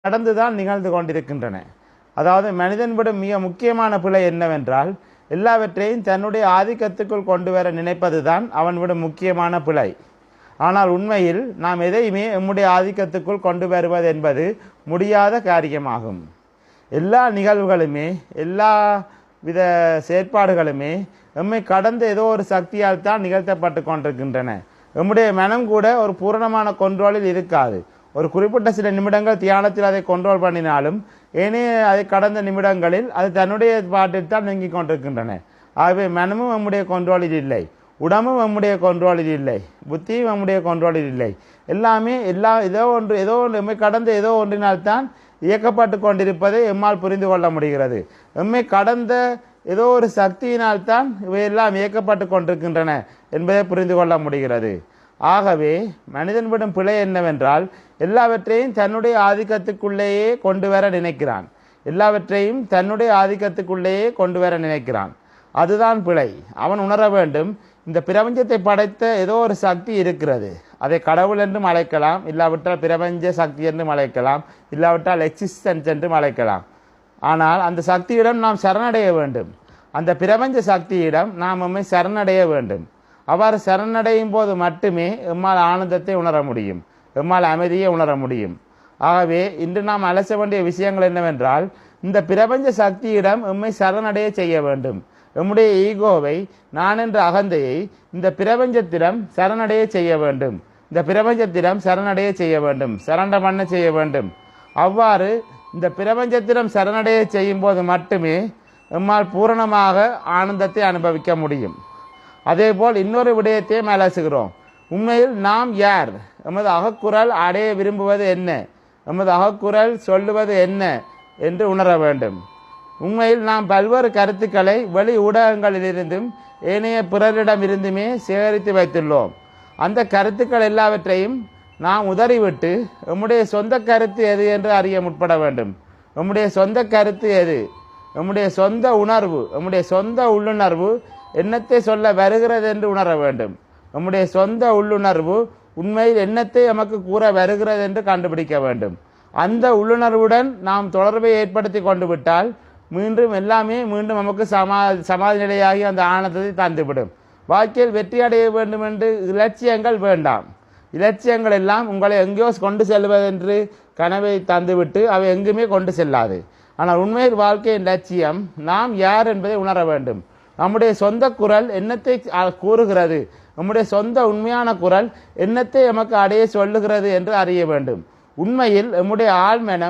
நடந்துதான் நிகழ்ந்து கொண்டிருக்கின்றன. அதாவது மனிதன் விடும் மிக முக்கியமான பிழை என்னவென்றால், எல்லாவற்றையும் தன்னுடைய ஆதிக்கத்துக்குள் கொண்டு வர நினைப்பதுதான் அவன் விடும் முக்கியமான பிழை. ஆனால் உண்மையில் நாம் எதையுமே நம்முடைய ஆதிக்கத்துக்குள் கொண்டு வருவது என்பது முடியாத காரியமாகும். எல்லா நிகழ்வுகளுமே, எல்லா வித செயற்பாடுகளுமே எம்மை கடந்த ஏதோ ஒரு சக்தியால் தான் நிகழ்த்தப்பட்டு கொண்டிருக்கின்றன. நம்முடைய மனம் கூட ஒரு பூரணமான கொண்ட்ரோலில் இருக்காது. ஒரு குறிப்பிட்ட சில நிமிடங்கள் தியானத்தில் அதை கொண்ட்ரோல் பண்ணினாலும் ஏனே அதை கடந்த நிமிடங்களில் அது தன்னுடைய பாட்டில் தான் நீங்கிக் கொண்டிருக்கின்றன. ஆகவே மனமும் நம்முடைய கொண்ட்ரோலில் இல்லை, உடம்பும் நம்முடைய கொண்ட்ரோலில் இல்லை, புத்தியும் நம்முடைய கொண்ட்ரோலில் இல்லை. எல்லாமே ஏதோ ஒன்று எம்மை கடந்த ஏதோ ஒன்றினால்தான் இயக்கப்பட்டு கொண்டிருப்பதை எம்மால் புரிந்து கொள்ள முடிகிறது. எம்மை கடந்த ஏதோ ஒரு சக்தியினால்தான் இவையெல்லாம் இயக்கப்பட்டு கொண்டிருக்கின்றன என்பதை புரிந்து கொள்ள முடிகிறது. ஆகவே மனிதன் விடும் பிழை என்னவென்றால், எல்லாவற்றையும் தன்னுடைய ஆதிக்கத்துக்குள்ளேயே கொண்டு வர நினைக்கிறான். எல்லாவற்றையும் தன்னுடைய ஆதிக்கத்துக்குள்ளேயே கொண்டு வர நினைக்கிறான். அதுதான் பிழை. அவன் உணர வேண்டும், இந்த பிரபஞ்சத்தை படைத்த ஏதோ ஒரு சக்தி இருக்கிறது. அதை கடவுள் என்றும் அழைக்கலாம், இல்லாவிட்டால் பிரபஞ்ச சக்தி என்றும் அழைக்கலாம், இல்லாவிட்டால் எக்ஸிஸ்டன்ஸ் என்றும் அழைக்கலாம். ஆனால் அந்த சக்தியிடம் நாம் சரணடைய வேண்டும். அந்த பிரபஞ்ச சக்தியிடம் நாம் நம்மை சரணடைய வேண்டும். அவ்வாறு சரணடையும் போது மட்டுமே எம்மால் ஆனந்தத்தை உணர முடியும், எம்மால் அமைதியை உணர முடியும். ஆகவே இன்று நாம் அலச வேண்டிய விஷயங்கள் என்னவென்றால், இந்த பிரபஞ்ச சக்தியிடம் எம்மை சரணடைய செய்ய வேண்டும். எம்முடைய ஈகோவை, நான் என்ற அகந்தையை இந்த பிரபஞ்சத்திடம் சரணடைய செய்ய வேண்டும். இந்த பிரபஞ்சத்திடம் சரணடைய செய்ய வேண்டும், சரண்ட பண்ண செய்ய வேண்டும். அவ்வாறு இந்த பிரபஞ்சத்திடம் சரணடைய செய்யும் போது மட்டுமே எம்மால் பூரணமாக ஆனந்தத்தை அனுபவிக்க முடியும். அதேபோல் இன்னொரு விடயத்தையும் அலசுகிறோம். உண்மையில் நாம் யார்? எமது அகக்குரல் அடைய விரும்புவது என்ன? எமது அகக்குரல் சொல்லுவது என்ன என்று உணர வேண்டும். உண்மையில் நாம் பல்வேறு கருத்துக்களை வெளி ஊடகங்களிலிருந்தும் ஏனைய பிறரிடமிருந்துமே சேகரித்து வைத்துள்ளோம். அந்த கருத்துக்கள் எல்லாவற்றையும் நாம் உதறிவிட்டு நம்முடைய சொந்த கருத்து எது என்று அறிய முற்பட வேண்டும். நம்முடைய சொந்த கருத்து எது? நம்முடைய சொந்த உணர்வு, நம்முடைய சொந்த உள்ளுணர்வு என்னத்தை சொல்ல வருகிறது என்று உணர வேண்டும். நம்முடைய சொந்த உள்ளுணர்வு உண்மையில் என்னத்தை நமக்கு கூற வருகிறது என்று கண்டுபிடிக்க வேண்டும். அந்த உள்ளுணர்வுடன் நாம் தொடர்பை ஏற்படுத்தி கொண்டு விட்டால் எல்லாமே மீண்டும் நமக்கு சமாதி நிலையாகி அந்த ஆனந்தத்தை தந்துவிடும். வாழ்க்கையில் வெற்றி அடைய வேண்டும் என்று இலட்சியங்கள் வேண்டாம். இலட்சியங்கள் எல்லாம் உங்களை எங்கேயோ கொண்டு செல்வதென்று கனவை தந்துவிட்டு அவை எங்குமே கொண்டு செல்லாது. ஆனால் உண்மையில் வாழ்க்கையின் லட்சியம் நாம் யார் என்பதை உணர வேண்டும். நம்முடைய சொந்த குரல் என்னத்தை கூறுகிறது, நம்முடைய சொந்த உண்மையான குரல் என்னத்தை எமக்கு அடைய சொல்லுகிறது என்று அறிய வேண்டும். உண்மையில் நம்முடைய ஆழ்மனம்